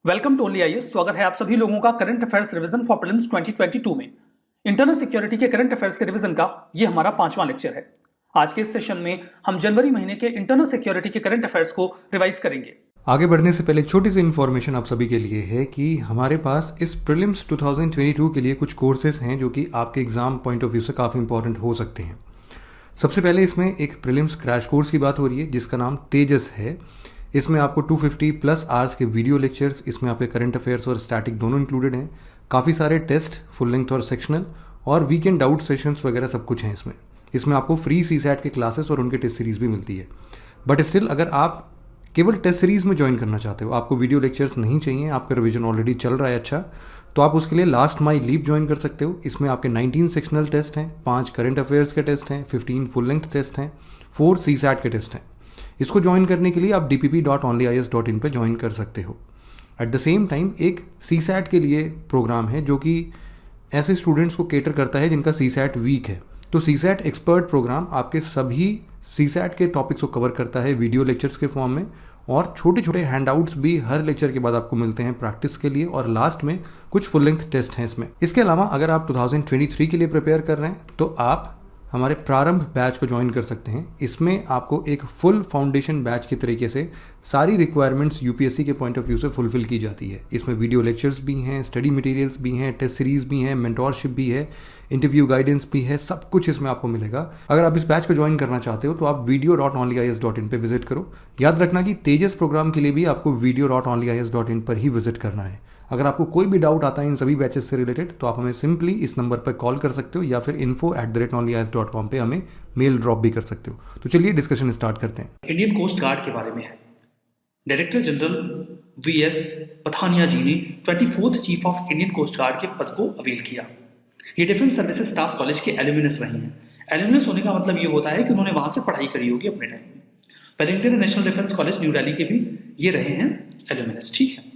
Welcome to only IAS. स्वागत है आप सभी लोगों का current affairs revision for prelims 2022 में। इंटरनल सिक्योरिटी के करंट अफेयर्स के रिवीजन का ये हमारा 5वां लेक्चर है। आज के इस सेशन में हम जनवरी महीने के इंटरनल सिक्योरिटी के करंट अफेयर्स को रिवाइज करेंगे। आगे बढ़ने से पहले एक छोटी सी इन्फॉर्मेशन आप सभी के लिए है कि हमारे पास इस प्रीलिम्स 2022 के लिए कुछ कोर्सेज हैं जो कि आपके एग्जाम पॉइंट ऑफ व्यू से काफ़ी इंपॉर्टेंट हो सकते हैं। सबसे पहले इसमें एक प्रीलिम्स क्रैश कोर्स की बात हो रही है जिसका नाम तेजस है। इसमें आपको 250 प्लस आवर्स के वीडियो लेक्चर्स, इसमें आपके करंट अफेयर्स और स्टैटिक दोनों इंक्लूडेड हैं। काफ़ी सारे टेस्ट, फुल लेंथ और सेक्शनल, और वीकेंड डाउट सेशंस वगैरह सब कुछ हैं इसमें आपको फ्री सीसैट के क्लासेस और उनके टेस्ट सीरीज भी मिलती है। बट स्टिल अगर आप केवल टेस्ट सीरीज में ज्वाइन करना चाहते हो, आपको वीडियो लेक्चर्स नहीं चाहिए, आपका रिवीजन ऑलरेडी चल रहा है अच्छा, तो आप उसके लिए लास्ट माई लीप ज्वाइन कर सकते हो। इसमें आपके 19 सेक्शनल टेस्ट हैं, 5 करंट अफेयर्स के टेस्ट हैं, 15 फुल लेंथ टेस्ट हैं, 4 सीसैट के टेस्ट हैं। इसको ज्वाइन करने के लिए आप dpp.onlyis.in पे ज्वाइन कर सकते हो। एट द सेम टाइम एक सीसैट के लिए प्रोग्राम है जो कि ऐसे स्टूडेंट्स को केटर करता है जिनका सीसैट वीक है। तो सीसैट एक्सपर्ट प्रोग्राम आपके सभी सीसैट के टॉपिक्स को कवर करता है वीडियो लेक्चर्स के फॉर्म में, और छोटे छोटे हैंडआउट्स भी हर लेक्चर के बाद आपको मिलते हैं प्रैक्टिस के लिए, और लास्ट में कुछ फुल लेंथ टेस्ट हैं इसमें। इसके अलावा अगर आप 2023 के लिए प्रिपेयर कर रहे हैं तो आप हमारे प्रारंभ बैच को ज्वाइन कर सकते हैं। इसमें आपको एक फुल फाउंडेशन बैच के तरीके से सारी रिक्वायरमेंट्स यूपीएससी के पॉइंट ऑफ व्यू से फुलफिल की जाती है। इसमें वीडियो लेक्चर्स भी हैं, स्टडी मटेरियल्स भी हैं, टेस्ट सीरीज भी हैं, मेंटोरशिप भी है, इंटरव्यू गाइडेंस भी है, सब कुछ इसमें आपको मिलेगा। अगर आप इस बैच को ज्वाइन करना चाहते हो तो आप video.onlyis.in पे विजिट करो। याद रखना कि तेजस प्रोग्राम के लिए भी आपको video.onlyis.in पर ही विजिट करना है। अगर आपको कोई भी डाउट आता है इन सभी बैचेस से रिलेटेड तो आप हमें सिंपली इस नंबर पर कॉल कर सकते हो या फिर info@onlyis.com पे हमें मेल ड्रॉप भी कर सकते हो। तो चलिए डिस्कशन स्टार्ट करते हैं। इंडियन कोस्ट गार्ड के बारे में है। Director general VS Pathania ji ने 24th chief of Indian coast guard के पद को अवेल किया। ये डिफेंस सर्विसेज स्टाफ कॉलेज के एल्यूमिनस रहे हैं। एल्यूमिनस होने का मतलब ये होता है कि उन्होंने वहां से पढ़ाई करी होगी अपने टाइम में। Wellington national defence college new Delhi के भी ये रहे हैं एल्यूमिनस। ठीक है,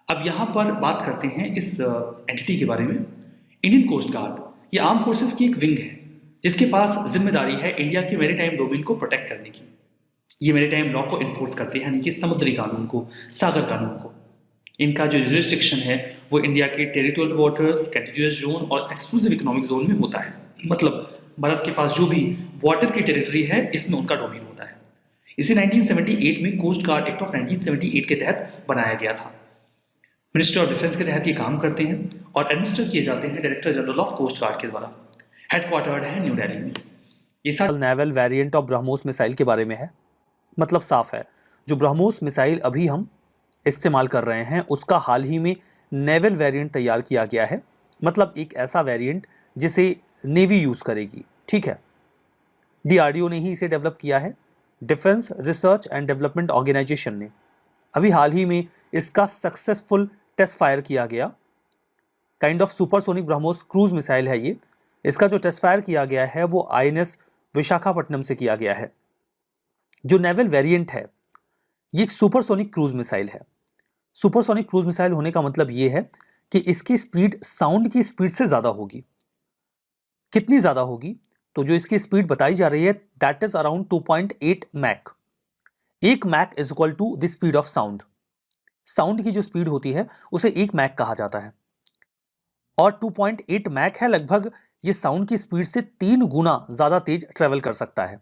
अब यहाँ पर बात करते हैं इस एंटिटी के बारे में। इंडियन कोस्ट गार्ड ये आर्म फोर्सेस की एक विंग है जिसके पास जिम्मेदारी है इंडिया के मैरीटाइम डोमेन को प्रोटेक्ट करने की। ये मैरीटाइम लॉ को इन्फोर्स करते हैं, यानी कि समुद्री कानून को, सागर कानून को। इनका जो जुरिस्डिक्शन है वो इंडिया के टेरिटोरियल वाटर्स, कंटिन्यूअस जोन और एक्सक्लूसिव इकोनॉमिक जोन में होता है। मतलब भारत के पास जो भी वाटर की टेरिटरी है इसमें उनका डोमेन होता है। इसे 1978 में कोस्ट गार्ड एक्ट ऑफ 1978 के तहत बनाया गया था। मिनिस्ट्री ऑफ डिफेंस के तहत ये काम करते हैं और एडमिनिस्टर किए जाते हैं director general of coast guard के द्वारा। हेडक्वार्टर्ड है न्यू दिल्ली में। ये सारा naval variant of BrahMos missile के बारे में है। मतलब साफ है, जो ब्रह्मोस मिसाइल अभी हम इस्तेमाल कर रहे हैं उसका हाल ही में नेवल वेरिएंट तैयार किया गया है। मतलब एक ऐसा वेरिएंट जिसे नेवी यूज करेगी। ठीक है, डीआरडीओ ने ही इसे डेवलप किया है। Defence Research and Development Organisation ने अभी हाल ही में इसका सक्सेसफुल टेस्ट फायर किया गया। Kind of supersonic BrahMos cruise missile है ये। इसका जो टेस्ट फायर किया गया है वो आईएनएस विशाखापट्टनम से किया गया है। जो नेवल वेरिएंट है ये एक सुपरसोनिक क्रूज मिसाइल है। सुपरसोनिक क्रूज मिसाइल होने का मतलब ये है कि इसकी स्पीड साउंड की स्पीड से ज्यादा होगी। कितनी ज्यादा होगी? तो जो इसकी स्पीड बताई जा रही है that is around 2.8 Mach. 1 Mach is equal to the speed of sound. Sound की जो स्पीड होती है उसे 1 मैक कहा जाता है, और 2.8 मैक है लगभग। ये साउंड की स्पीड से 3 गुना ज्यादा तेज ट्रेवल कर सकता है।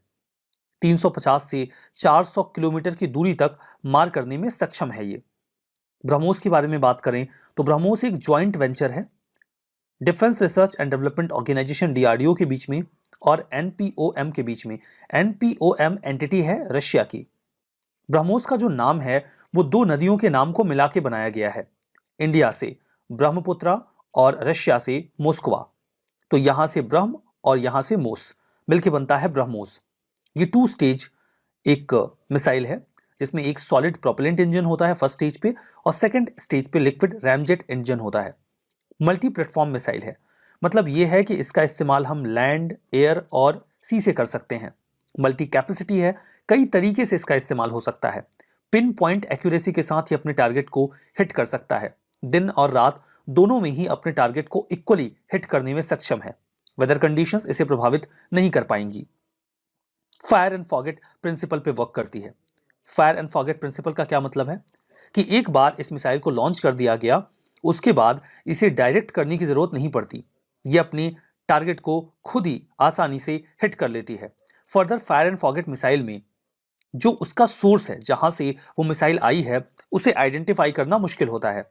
350 से 400 किलोमीटर की दूरी तक मार करने में सक्षम है ये। ब्रह्मोस के बारे में बात करें तो ब्रह्मोस एक ज्वाइंट वेंचर है Defence Research and Development Organisation DRDO के बीच में और एनपीओएम के बीच में। एनपीओएम एंटिटी है रशिया की। ब्रह्मोस का जो नाम है वो 2 नदियों के नाम को मिला के बनाया गया है। इंडिया से ब्रह्मपुत्रा और रशिया से मोस्कवा। तो यहां से ब्रह्म और यहां से मोस मिलके बनता है ब्रह्मोस। ये 2 स्टेज एक मिसाइल है जिसमें एक सॉलिड प्रोपेलेंट इंजन होता है फर्स्ट स्टेज पे, और सेकंड स्टेज पे लिक्विड रैमजेट इंजन होता है। मल्टी प्लेटफॉर्म मिसाइल है। मतलब ये है कि इसका इस्तेमाल हम लैंड, एयर और सी से कर सकते हैं। मल्टी कैपेसिटी है, कई तरीके से इसका इस्तेमाल हो सकता है। पिन पॉइंट एक्यूरेसी के साथ ही अपने टारगेट को हिट कर सकता है। दिन और रात दोनों में ही अपने टारगेट को इक्वली हिट करने में सक्षम है। वेदर कंडीशंस इसे प्रभावित नहीं कर पाएंगी। फायर एंड फॉरगेट प्रिंसिपल पे वर्क करती है। फायर एंड फॉरगेट प्रिंसिपल का क्या मतलब है कि एक बार इस मिसाइल को लॉन्च कर दिया गया, उसके बाद इसे डायरेक्ट करने की जरूरत नहीं पड़ती। ये अपने टारगेट को खुद ही आसानी से हिट कर लेती है। Further fire and forget missile में जो उसका सोर्स है, जहां से वो मिसाइल आई है, उसे आइडेंटिफाई करना मुश्किल होता है।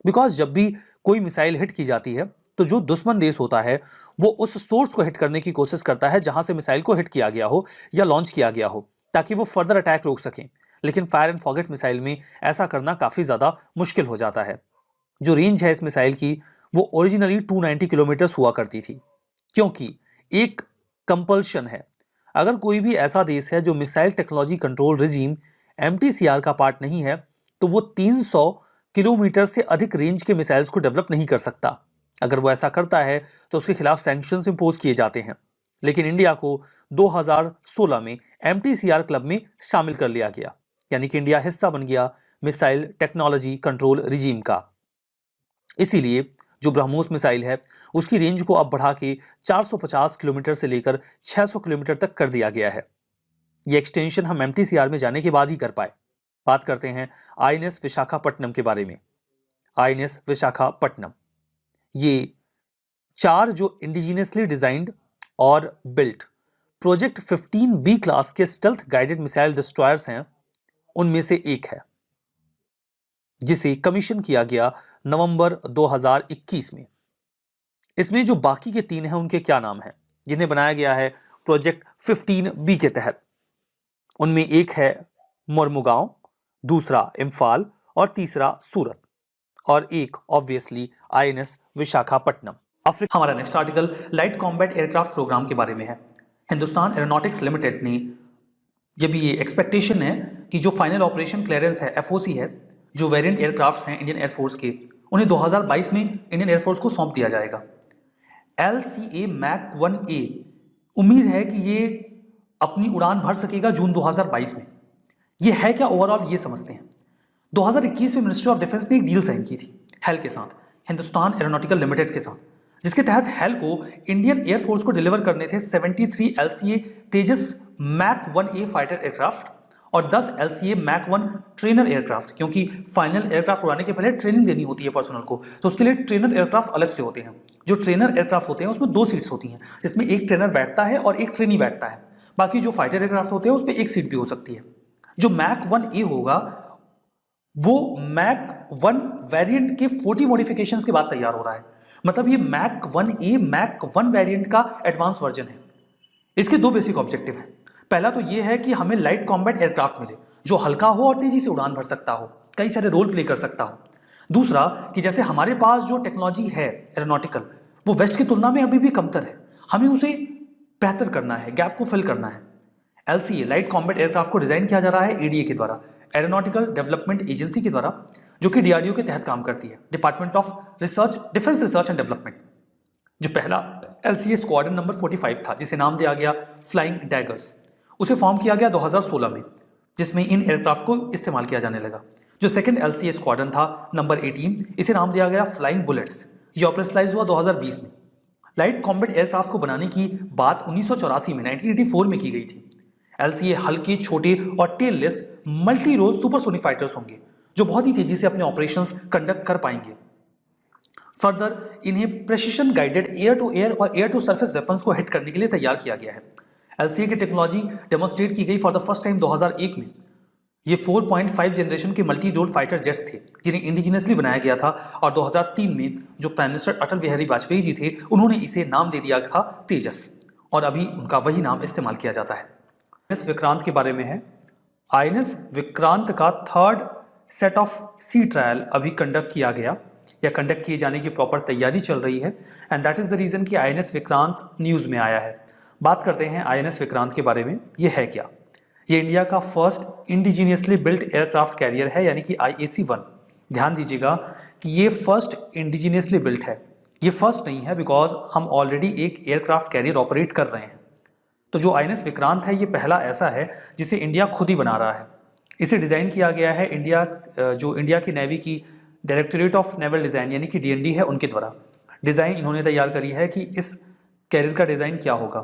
बिकॉज जब भी कोई मिसाइल हिट की जाती है तो जो दुश्मन देश होता है वो उस सोर्स को हिट करने की कोशिश करता है जहां से मिसाइल को हिट किया गया हो या लॉन्च किया गया हो, ताकि वो फर्दर अटैक रोक सकें। लेकिन फायर एंड फॉरगेट मिसाइल में ऐसा करना काफी ज्यादा मुश्किल हो जाता है। जो रेंज है इस मिसाइल की वो ओरिजिनली 290 किलोमीटर हुआ करती थी, क्योंकि एक कंपल्शन है, अगर कोई भी ऐसा देश है जो missile technology control regime MTCR का पार्ट नहीं है तो वो 300 किलोमीटर से अधिक रेंज के मिसाइल्स को डेवलप नहीं कर सकता। अगर वो ऐसा करता है तो उसके खिलाफ सैंक्शंस इंपोज किए जाते हैं। लेकिन इंडिया को 2016 में MTCR क्लब में शामिल कर लिया गया, यानी कि इंडिया हिस्सा बन गया मिसाइल टेक्नोलॉजी कंट्रोल रिजीम का। इसीलिए जो ब्रह्मोस मिसाइल है उसकी रेंज को अब बढ़ा के 450 किलोमीटर से लेकर 600 किलोमीटर तक कर दिया गया है। ये एक्सटेंशन हम MTCR में जाने के बाद ही कर पाए। बात करते हैं INS विशाखापट्टनम के बारे में। INS विशाखापट्टनम ये 4 जो इंडिजिनियसली डिजाइंड और बिल्ट प्रोजेक्ट 15B क्लास के स्टेल्थ गाइडेड मिसाइल डिस्ट्रॉयर्स हैं, उनमें से एक है, जिसे कमीशन किया गया नवंबर 2021 में। इसमें जो बाकी के 3 हैं उनके क्या नाम हैं, जिन्हें बनाया गया है प्रोजेक्ट 15B के तहत। उनमें एक है मोरमुगांव, दूसरा इम्फाल और तीसरा सूरत, और एक ऑब्वियसली INS विशाखापट्टनम। हमारा next article light combat aircraft programme के बारे में है। हिंदुस्तान एरोनॉटिक्स लिमिटेड ने ये एक्सपेक्टेशन है कि जो फाइनल ऑपरेशन क्लियरेंस है, FOC है, जो वेरिएंट एयरक्राफ्ट्स हैं इंडियन एयरफोर्स के, उन्हें 2022 में इंडियन एयरफोर्स को सौंप दिया जाएगा। LCA Mach 1A उम्मीद है कि ये अपनी उड़ान भर सकेगा जून 2022 में। ये है क्या ओवरऑल, ये समझते हैं। 2021 में मिनिस्ट्री ऑफ डिफेंस ने एक डील साइन की थी हेल के साथ, हिंदुस्तान एरोनॉटिकल लिमिटेड के साथ, जिसके तहत हेल को इंडियन एयरफोर्स को डिलीवर करने थे 73 LCA तेजस Mach 1A फाइटर एयरक्राफ्ट और 10 LCA Mach 1 ट्रेनर एयरक्राफ्ट, क्योंकि फाइनल एयरक्राफ्ट उड़ाने के पहले ट्रेनिंग देनी होती है पर्सनल को, तो उसके लिए ट्रेनर एयरक्राफ्ट अलग से होते हैं। जो ट्रेनर एयरक्राफ्ट होते हैं उसमें 2 सीट्स होती हैं, जिसमें एक ट्रेनर बैठता है और एक ट्रेनी बैठता है। बाकी जो फाइटर एयरक्राफ्ट होते हैं उस पर एक सीट भी हो सकती है। जो Mach 1A होगा वो Mach 1 वेरिएंट के 40 मॉडिफिकेशंस के बाद तैयार हो रहा है। मतलब ये Mach 1A Mach 1 वेरिएंट का एडवांस वर्जन है। इसके 2 बेसिक ऑब्जेक्टिव हैं। पहला तो ये है कि हमें लाइट कॉम्बैट एयरक्राफ्ट मिले जो हल्का हो और तेजी से उड़ान भर सकता हो, कई सारे रोल प्ले कर सकता हो। दूसरा कि जैसे हमारे पास जो टेक्नोलॉजी है एरोनॉटिकल, वो वेस्ट की तुलना में अभी भी कमतर है, हमें उसे बेहतर करना है, गैप को फिल करना है। LCA लाइट कॉम्बैट एयरक्राफ्ट को डिजाइन किया जा रहा है ADA के द्वारा, एरोनॉटिकल डेवलपमेंट एजेंसी के द्वारा, जो कि DRDO के तहत काम करती है, department of research, defence Research and development. जो पहला LCA स्क्वाड्रन नंबर 45 था, जिसे नाम दिया गया फ्लाइंग डैगर्स, उसे फॉर्म किया गया 2016 में, जिसमें इन एयरक्राफ्ट को इस्तेमाल किया जाने लगा। जो सेकंड LCA स्क्वाड्रन था नंबर 18, इसे नाम दिया गया फ्लाइंग बुलेट्स। ये ऑपरेशनलाइज हुआ 2020 में। लाइट कॉम्बैट एयरक्राफ्ट को बनाने की बात 1984 में 1984 में की गई थी। LCA हल्के, छोटे और tailless multi role supersonic fighters होंगे जो बहुत ही तेजी से अपने ऑपरेशंस कंडक्ट कर पाएंगे। फर्दर इन्हें precision guided air to air और एयर टू सरफेस वेपन्स को हिट करने के लिए तैयार किया गया है। LCA की टेक्नोलॉजी डेमोन्स्ट्रेट की गई फॉर द फर्स्ट टाइम 2001 में। ये 4.5 जनरेशन के मल्टी रोल फाइटर जेट्स थे जिन्हें इंडिजिनियसली बनाया गया था, और 2003 में जो प्राइम मिनिस्टर अटल बिहारी वाजपेयी जी थे उन्होंने इसे नाम दे दिया था तेजस, और अभी उनका वही नाम इस्तेमाल किया जाता है। INS विक्रांत के बारे में है। INS विक्रांत का 3rd set of sea trial अभी कंडक्ट किया गया या कंडक्ट किए जाने की प्रॉपर तैयारी चल रही है, and that is the reason कि INS विक्रांत न्यूज में आया है। बात करते हैं INS विक्रांत के बारे में। ये है क्या? ये इंडिया का first indigenously built aircraft carrier है, यानी कि IAC-1। ध्यान दीजिएगा कि ये फर्स्ट इंडिजीनियसली बिल्ट है। ये फर्स्ट नहीं है बिकॉज हम ऑलरेडी एक एयरक्राफ्ट कैरियर ऑपरेट कर रहे हैं। तो जो INS विक्रांत है ये पहला ऐसा है जिसे इंडिया खुद ही बना रहा है। इसे डिज़ाइन किया गया है इंडिया की नेवी की डायरेक्टोरेट ऑफ नेवल डिज़ाइन यानी कि DND है, उनके द्वारा डिज़ाइन इन्होंने तैयार करी है कि इस कैरियर का डिज़ाइन क्या होगा।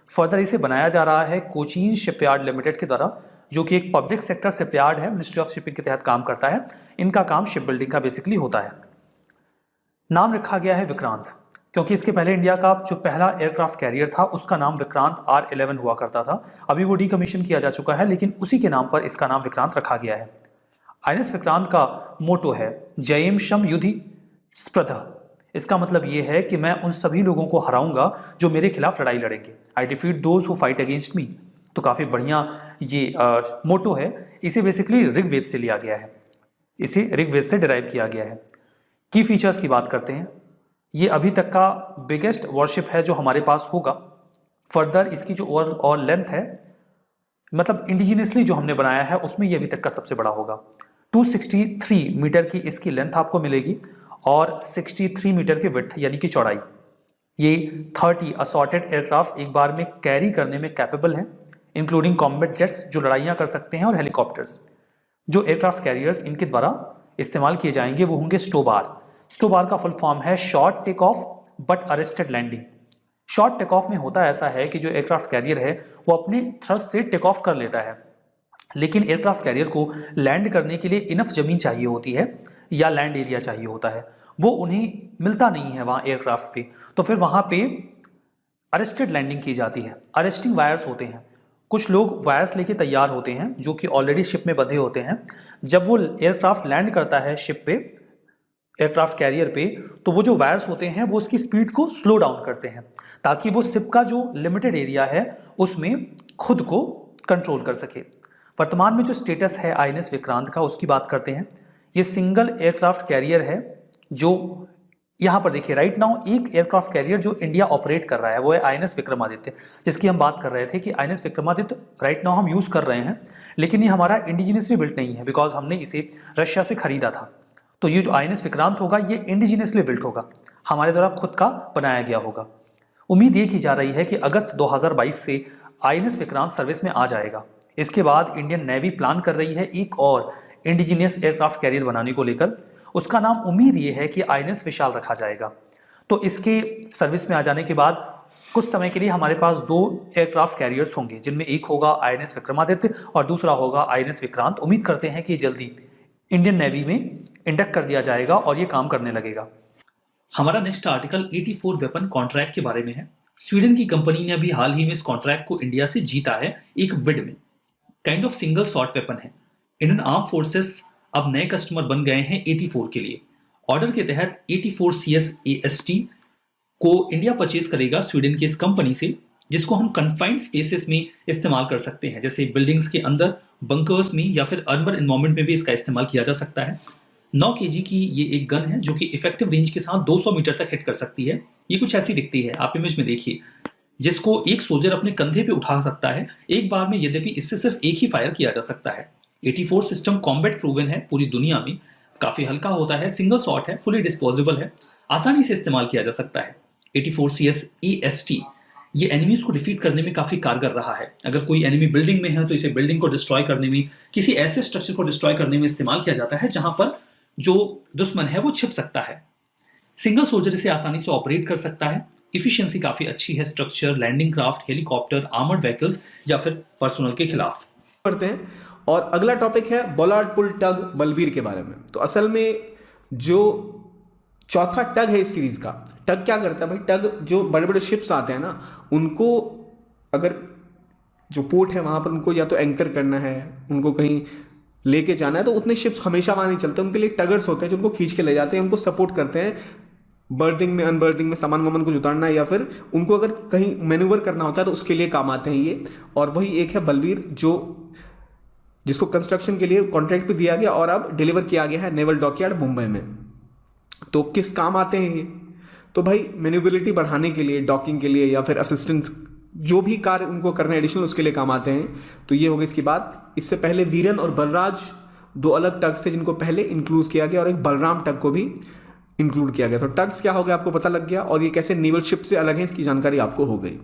फर्दर इसे बनाया जा रहा है कोचीन शिपयार्ड लिमिटेड के द्वारा, जो कि एक पब्लिक सेक्टर शिपयार्ड है, मिनिस्ट्री ऑफ शिपिंग के तहत काम करता है। इनका काम शिप बिल्डिंग का बेसिकली होता है। नाम रखा गया है विक्रांत, क्योंकि इसके पहले इंडिया का जो पहला एयरक्राफ्ट कैरियर था उसका नाम विक्रांत R11 हुआ करता था। अभी वो डीकमीशन किया जा चुका है, लेकिन उसी के नाम पर इसका नाम विक्रांत रखा गया है। INS विक्रांत का मोटो है जयेम शम युधि स्पृध। इसका मतलब ये है कि मैं उन सभी लोगों को हराऊंगा जो मेरे खिलाफ लड़ाई लड़ेंगे। I defeat those who fight against me. तो काफ़ी बढ़िया ये मोटो है। इसे बेसिकली ऋग्वेद से लिया गया है, इसे ऋग्वेद से डिराइव किया गया है। की फीचर्स की बात करते हैं। ये अभी तक का बिगेस्ट वॉरशिप है जो हमारे पास होगा। फर्दर इसकी जो ओवरऑल लेंथ है, मतलब इंडिजिनियसली जो हमने बनाया है उसमें ये अभी तक का सबसे बड़ा होगा। 263 मीटर की इसकी लेंथ आपको मिलेगी और 63 मीटर की विड्थ यानी कि चौड़ाई। ये 30 असॉर्टेड एयरक्राफ्ट एक बार में कैरी करने में कैपेबल हैं, इंक्लूडिंग कॉम्बैट जेट्स जो लड़ाइयाँ कर सकते हैं और हेलीकॉप्टर्स। जो एयरक्राफ्ट कैरियर्स इनके द्वारा इस्तेमाल किए जाएंगे वो होंगे स्टोबार। स्टोबार का फुल फॉर्म है short take off but arrested landing. Short take off में होता ऐसा है कि जो एयरक्राफ्ट कैरियर है वो अपने थ्रस्ट से टेक ऑफ कर लेता है, लेकिन एयरक्राफ्ट कैरियर को लैंड करने के लिए इनफ जमीन चाहिए होती है या लैंड एरिया चाहिए होता है, वो उन्हें मिलता नहीं है वहाँ एयरक्राफ्ट पे। तो फिर वहाँ पे अरेस्टेड लैंडिंग की जाती है। अरेस्टिंग वायर्स होते हैं, कुछ लोग वायर्स लेके तैयार होते हैं जो कि ऑलरेडी शिप में बंधे होते हैं। जब वो एयरक्राफ्ट लैंड करता है शिप पे, एयरक्राफ्ट कैरियर पे, तो वो जो वायर्स होते हैं वो उसकी स्पीड को स्लो डाउन करते हैं ताकि वो शिप का जो लिमिटेड एरिया है उसमें खुद को कंट्रोल कर सके। वर्तमान में जो स्टेटस है INS विक्रांत का उसकी बात करते हैं। ये सिंगल एयरक्राफ्ट कैरियर है जो यहाँ पर देखिए राइट नाउ एक एयरक्राफ्ट कैरियर जो इंडिया ऑपरेट कर रहा है वो है INS विक्रमादित्य, जिसकी हम बात कर रहे थे कि INS विक्रमादित्य राइट नाउ हम यूज़ कर रहे हैं, लेकिन ये हमारा इंडिजिनियसली बिल्ट नहीं है बिकॉज हमने इसे रशिया से खरीदा था। तो ये जो INS विक्रांत होगा ये इंडिजिनियसली बिल्ट होगा, हमारे द्वारा खुद का बनाया गया होगा। उम्मीद ये की जा रही है कि अगस्त 2022 से INS विक्रांत सर्विस में आ जाएगा। इसके बाद इंडियन नेवी प्लान कर रही है एक और इंडिजिनियस एयरक्राफ्ट कैरियर बनाने को लेकर। उसका नाम उम्मीद ये है कि INS विशाल रखा जाएगा। तो इसके सर्विस में आ जाने के बाद कुछ समय के लिए हमारे पास 2 एयरक्राफ्ट कैरियर्स होंगे, जिनमें एक होगा INS विक्रमादित्य और दूसरा होगा INS विक्रांत। उम्मीद करते हैं कि जल्दी इंडियन नेवी में इंडक्ट कर दिया जाएगा और ये काम करने लगेगा। हमारा नेक्स्ट आर्टिकल 84 वेपन कॉन्ट्रैक्ट के बारे में है। स्वीडन की कंपनी ने अभी हाल ही में इस कॉन्ट्रैक्ट को इंडिया से जीता है एक बिड में। Kind of single shot weapon है। इंडियन आर्म फोर्सेस अब नए कस्टमर बन गए हैं 84 के लिए। ऑर्डर के तहत 84 CS AST को इंडिया परचेज करेगा स्वीडन की इस कंपनी से, जिसको हम कन्फाइंड स्पेसेस में इस्तेमाल कर सकते हैं, जैसे बिल्डिंग्स के अंदर, बंकर्स में या फिर अर्बन एनवायरनमेंट में भी इसका इस्तेमाल किया जा सकता है। 9 kg की ये एक गन है जो कि इफेक्टिव रेंज के साथ 200 मीटर तक हिट कर सकती है। ये कुछ ऐसी दिखती है, आप इमेज में देखिए, जिसको एक सोल्जर अपने कंधे पे उठा सकता है एक बार में। यद्यपि इससे सिर्फ एक ही फायर किया जा सकता है। 84 सिस्टम कॉम्बैट प्रूवन है पूरी दुनिया में, काफ़ी हल्का होता है, सिंगल शॉट है, फुली डिस्पोजेबल है, आसानी से इस्तेमाल किया जा सकता है। 84 CS AST ये एनिमीज को डिफीट करने में काफ़ी कारगर रहा है। अगर कोई एनिमी बिल्डिंग में है तो इसे बिल्डिंग को डिस्ट्रॉय करने में, किसी ऐसे स्ट्रक्चर को डिस्ट्रॉय करने में इस्तेमाल किया जाता है जहां पर जो दुश्मन है वो छिप सकता है। सिंगल सोल्जर इसे आसानी से ऑपरेट कर सकता है। इफिशियंसी काफ़ी अच्छी है structure, landing craft, helicopter, armoured vehicles या फिर पर्सनल के खिलाफ। करते हैं। और अगला टॉपिक है बोलार्ड पुल टग बलबीर के बारे में। तो असल में जो चौथा टग है इस सीरीज का, टग क्या करता है भाई, टग जो बड़े बड़े शिप्स आते हैं ना, उनको अगर जो पोर्ट है वहाँ पर उनको या तो एंकर करना है, उनको कहीं लेके जाना है, तो उतने शिप्स हमेशा वहाँ नहीं चलते। उनके लिए टगर्स होते हैं जो उनको खींच के ले जाते हैं, उनको सपोर्ट करते हैं बर्दिंग में, अनबर्दिंग में, सामान वामान को उतारना, या फिर उनको अगर कहीं मैन्यूवर करना होता है तो उसके लिए काम आते हैं ये। और वही एक है बलबीर जिसको कंस्ट्रक्शन के लिए कॉन्ट्रैक्ट भी दिया गया और अब डिलीवर किया गया है नेवल डॉकयार्ड मुंबई में। तो किस काम आते हैं ये? तो भाई मैन्यूवरिटी बढ़ाने के लिए, डॉकिंग के लिए, या फिर असिस्टेंट जो भी कार्य उनको करना एडिशनल उसके लिए काम आते हैं। तो ये हो गई इसकी बात। इससे पहले वीरन और बलराज 2 अलग टग्स थे जिनको पहले इंक्लूड किया गया और एक बलराम टग को भी इंक्लूड किया गया। तो टग्स क्या हो गया आपको पता लग गया, और ये कैसे नेवल शिप से अलग है इसकी जानकारी आपको हो गई।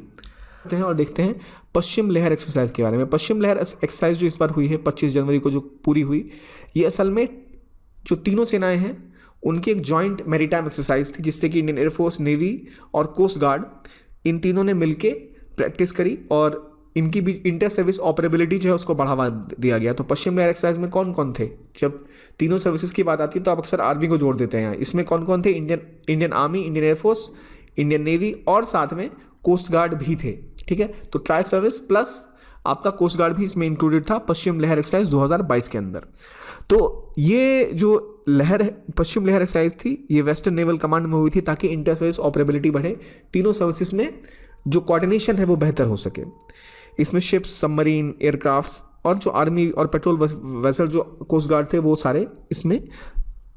और देखते हैं पश्चिम लहर एक्सरसाइज के बारे में। पश्चिम लहर एक्सरसाइज जो इस बार हुई है 25 जनवरी को जो पूरी हुई, ये असल में जो तीनों सेनाएं हैं उनकी एक जॉइंट मैरीटाइम एक्सरसाइज थी, जिससे कि इंडियन एयरफोर्स, नेवी और कोस्ट गार्ड इन तीनों ने मिलके प्रैक्टिस करी और इनकी भी इंटर सर्विस ऑपरेबिलिटी जो है उसको बढ़ावा दिया गया। तो पश्चिम लहर एक्सरसाइज में कौन कौन थे? जब तीनों सर्विसेज की बात आती है तो आप अक्सर आर्मी को जोड़ देते हैं। इसमें कौन कौन थे? Indian army, Indian air force, Indian navy और साथ में कोस्ट गार्ड भी थे। ठीक है, तो ट्राई सर्विस प्लस आपका कोस्ट गार्ड भी इसमें इंक्लूडेड था पश्चिम लहर एक्सरसाइज 2022 के अंदर। तो ये जो पश्चिम लहर एक्सरसाइज थी ये वेस्टर्न नेवल कमांड में हुई थी ताकि इंटर सर्विस ऑपरेबिलिटी बढ़े, तीनों सर्विसेज में जो कोऑर्डिनेशन है वो बेहतर हो सके। इसमें शिप्स, सबमरीन, एयरक्राफ्ट्स और जो आर्मी और पेट्रोल वेसल जो कोस्ट गार्ड थे वो सारे इसमें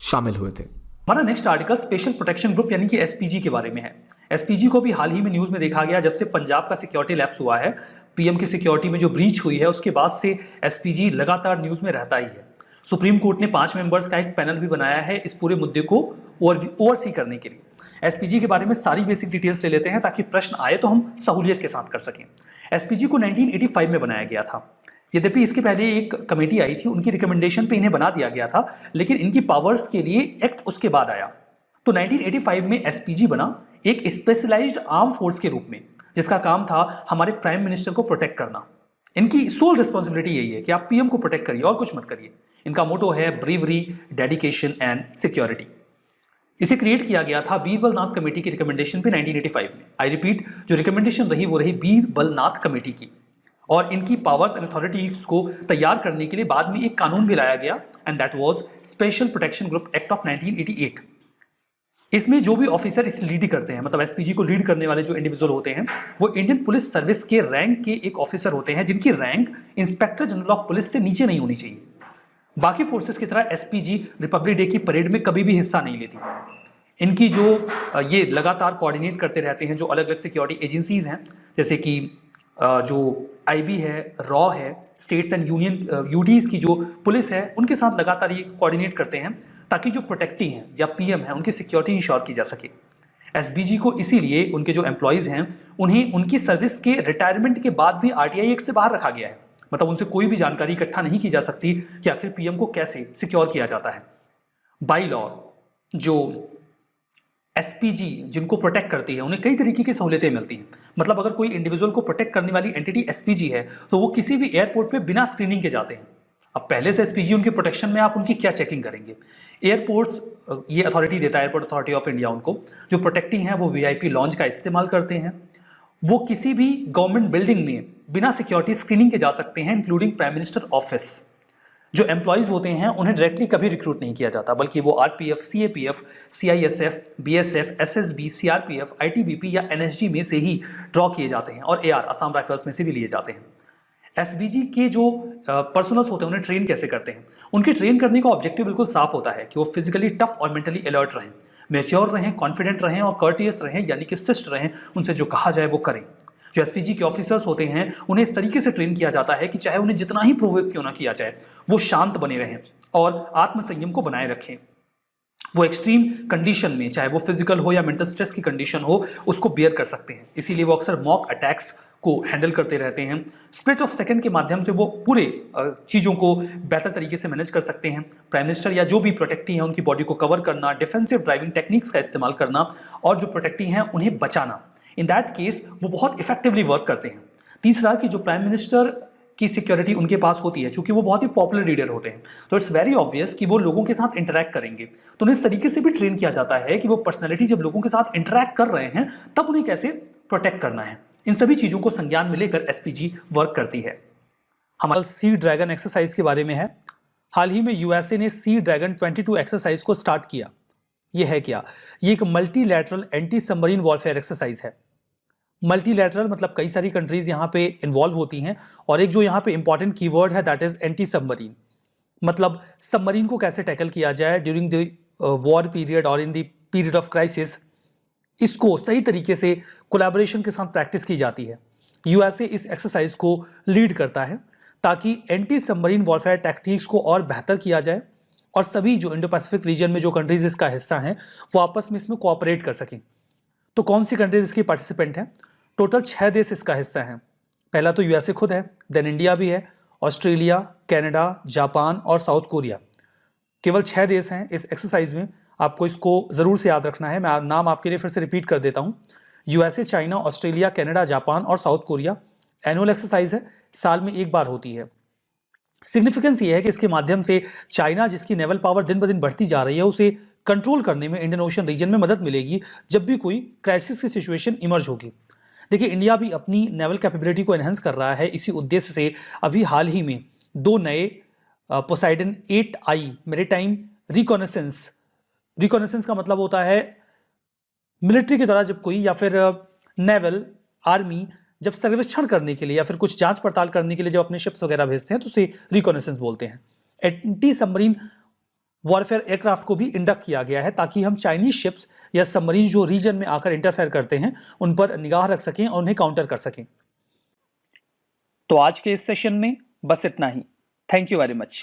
शामिल हुए थे। हमारा next article special protection group यानी कि एसपीजी के बारे में है। एसपीजी को भी हाल ही में न्यूज में देखा गया, जब से पंजाब का सिक्योरिटी लैप्स हुआ है, पीएम की सिक्योरिटी में जो ब्रीच हुई है उसके बाद से एसपीजी लगातार न्यूज में रहता ही है। सुप्रीम कोर्ट ने 5 मेंबर्स का एक पैनल भी बनाया है इस पूरे मुद्दे को ओवरसी करने के लिए। एसपीजी के बारे में सारी बेसिक डिटेल्स ले लेते हैं ताकि प्रश्न आए तो हम सहूलियत के साथ कर सकें। एसपीजी को 1985 में बनाया गया था। यद्यपि इसके पहले एक कमेटी आई थी, उनकी रिकमेंडेशन पे इन्हें बना दिया गया था, लेकिन इनकी पावर्स के लिए एक्ट उसके बाद आया। तो 1985 में एसपीजी बना एक स्पेशलाइज्ड आर्म फोर्स के रूप में, जिसका काम था हमारे प्राइम मिनिस्टर को प्रोटेक्ट करना। इनकी सोल रिस्पॉन्सिबिलिटी यही है कि आप पीएम को प्रोटेक्ट करिए और कुछ मत करिए। इनका मोटो है ब्रेवरी, डेडिकेशन एंड सिक्योरिटी। इसे क्रिएट किया गया था बीरबलनाथ कमेटी की रिकमेंडेशन पे 1985 में। आई रिपीट, जो रिकमेंडेशन रही वो रही बीरबलनाथ कमेटी की, और इनकी पावर्स एंड अथॉरिटीज को तैयार करने के लिए बाद में एक कानून भी लाया गया, and that was special protection group act of 1988। इसमें जो भी ऑफिसर इसे लीड करते हैं, मतलब एसपीजी को लीड करने वाले जो इंडिविजुअल होते हैं, वो इंडियन पुलिस सर्विस के रैंक के एक ऑफिसर होते हैं, जिनकी rank inspector general of police से नीचे नहीं होनी चाहिए। बाकी फोर्सेस की तरह एसपीजी रिपब्लिक डे की परेड में कभी भी हिस्सा नहीं लेती। इनकी जो ये लगातार कोऑर्डिनेट करते रहते हैं जो अलग अलग सिक्योरिटी एजेंसीज हैं, जैसे कि जो आईबी है, रॉ है, स्टेट्स एंड यूनियन यूटीज की जो पुलिस है, उनके साथ लगातार ये कोऑर्डिनेट करते हैं ताकि जो प्रोटेक्टी हैं या पीएम है उनकी सिक्योरिटी इंश्योर की जा सके। एसबीजी को इसीलिए उनके जो एम्प्लॉयज़ हैं उन्हें उनकी सर्विस के रिटायरमेंट के बाद भी आरटीआई एक्ट से बाहर रखा गया है। मतलब उनसे कोई भी जानकारी इकट्ठा नहीं की जा सकती कि आखिर पीएम को कैसे सिक्योर किया जाता है। बाई लॉ जो एसपीजी जिनको प्रोटेक्ट करती है उन्हें कई तरीके की सहूलियतें मिलती हैं। मतलब अगर कोई इंडिविजुअल को प्रोटेक्ट करने वाली एंटिटी एसपीजी है तो वो किसी भी एयरपोर्ट पे बिना स्क्रीनिंग के जाते हैं। अब पहले से एसपीजी उनकी प्रोटेक्शन में, आप उनकी क्या चेकिंग करेंगे? एयरपोर्ट्स ये अथॉरिटी देता है, एयरपोर्ट अथॉरिटी ऑफ इंडिया, उनको जो प्रोटेक्टी हैं वो वीआईपी लॉन्च का इस्तेमाल करते हैं। वो किसी भी गवर्नमेंट बिल्डिंग में बिना सिक्योरिटी स्क्रीनिंग के जा सकते हैं, इंक्लूडिंग प्राइम मिनिस्टर ऑफिस। जो एम्प्लॉयज़ होते हैं उन्हें डायरेक्टली कभी रिक्रूट नहीं किया जाता, बल्कि वो RPF, CAPF, CISF, BSF, SSB, CRPF, ITBP या एनएसजी में से ही ड्रॉ किए जाते हैं, और एआर असम राइफल्स में से भी लिए जाते हैं। एसबीजी के जो पर्सनल्स होते हैं उन्हें ट्रेन कैसे करते हैं? उनके ट्रेन करने का ऑब्जेक्टिव बिल्कुल साफ होता है कि वो फिजिकली टफ और मेंटली अलर्ट रहें, मैच्योर रहें, कॉन्फिडेंट रहें और कर्टियस रहें, यानी कि शिष्ट रहें, उनसे जो कहा जाए वो करें। जो एसपीजी के ऑफिसर्स होते हैं उन्हें इस तरीके से ट्रेन किया जाता है कि चाहे उन्हें जितना ही प्रोवोक क्यों ना किया जाए, वो शांत बने रहें और आत्मसंयम को बनाए रखें। वो एक्सट्रीम कंडीशन में, चाहे वो फिजिकल हो या मेंटल स्ट्रेस की कंडीशन हो, उसको बियर कर सकते हैं। इसीलिए वो अक्सर मॉक अटैक्स को हैंडल करते रहते हैं। स्प्लिट ऑफ सेकंड के माध्यम से वो पूरे चीज़ों को बेहतर तरीके से मैनेज कर सकते हैं। प्राइम मिनिस्टर या जो भी प्रोटेक्टी हैं उनकी बॉडी को कवर करना, डिफेंसिव ड्राइविंग टेक्निक्स का इस्तेमाल करना और जो प्रोटेक्टी हैं उन्हें बचाना, इन दैट केस वो बहुत इफेक्टिवली वर्क करते हैं। तीसरा कि जो प्राइम मिनिस्टर की सिक्योरिटी उनके पास होती है, चूंकि वो बहुत ही पॉपुलर लीडर होते हैं, तो इट्स वेरी ऑब्वियस कि वो लोगों के साथ इंटरैक्ट करेंगे। तो उन्हें इस तरीके से भी ट्रेन किया जाता है कि वो पर्सनैलिटी जब लोगों के साथ इंटरैक्ट कर रहे हैं तब उन्हें कैसे प्रोटेक्ट करना है। इन सभी चीज़ों को संज्ञान में लेकर एसपीजी वर्क करती है। हमारा सी ड्रैगन एक्सरसाइज के बारे में है। हाल ही में यूएसए ने सी ड्रैगन 22 एक्सरसाइज को स्टार्ट किया। ये है क्या? ये एक multilateral anti submarine warfare exercise है। मल्टीलैटरल मतलब कई सारी कंट्रीज यहाँ पे इन्वॉल्व होती हैं, और एक जो यहाँ पे इंपॉर्टेंट कीवर्ड है दैट इज एंटी सबमरीन। मतलब सबमरीन को कैसे टैकल किया जाए ड्यूरिंग द वॉर पीरियड और in the period of crisis, इसको सही तरीके से कोलैबोरेशन के साथ प्रैक्टिस की जाती है। यूएसए इस एक्सरसाइज को लीड करता है ताकि एंटी सबमरीन वॉरफेयर टैक्टिक्स को और बेहतर किया जाए और सभी जो इंडो पैसिफिक रीजन में जो कंट्रीज इसका हिस्सा हैं वो आपस में इसमें कोऑपरेट कर सकें। तो कौन सी कंट्रीज इसकी पार्टिसिपेंट हैं? टोटल 6 देश इसका हिस्सा हैं। पहला तो यूएसए खुद है, देन इंडिया भी है, ऑस्ट्रेलिया, कनाडा, जापान और साउथ कोरिया। केवल 6 देश हैं इस एक्सरसाइज में। आपको इसको ज़रूर से याद रखना है। मैं नाम आपके लिए फिर से रिपीट कर देता हूँ। USA, China, Australia, Canada, Japan और साउथ कोरिया एनुअल एक्सरसाइज है, साल में एक बार होती है। सिग्निफिकेंस ये है कि इसके माध्यम से चाइना, जिसकी नेवल पावर दिन ब दिन बढ़ती जा रही है, उसे कंट्रोल करने में इंडियन ओशन रीजन में मदद मिलेगी जब भी कोई क्राइसिस की सिचुएशन इमर्ज होगी। देखिए, इंडिया भी अपनी नेवल कैपेबिलिटी को एनहेंस कर रहा है। इसी उद्देश्य से अभी हाल ही में 2 नए पोसाइडन 8I मैरीटाइम रिकॉनेसेंस का मतलब होता है मिलिट्री की तरह जब कोई या फिर नेवल आर्मी जब सर्वेक्षण करने के लिए या फिर कुछ जांच पड़ताल करने के लिए जब अपने शिप्स वगैरह भेजते हैं तो उसे रिकॉनेसेंस बोलते हैं। एंटी सबमरीन वॉरफेयर एयरक्राफ्ट को भी इंडक्ट किया गया है ताकि हम चाइनीज शिप्स या सबमरीन जो रीजन में आकर इंटरफेयर करते हैं उन पर निगाह रख सकें और उन्हें काउंटर कर सकें। तो आज के इस सेशन में बस इतना ही। Thank you very much.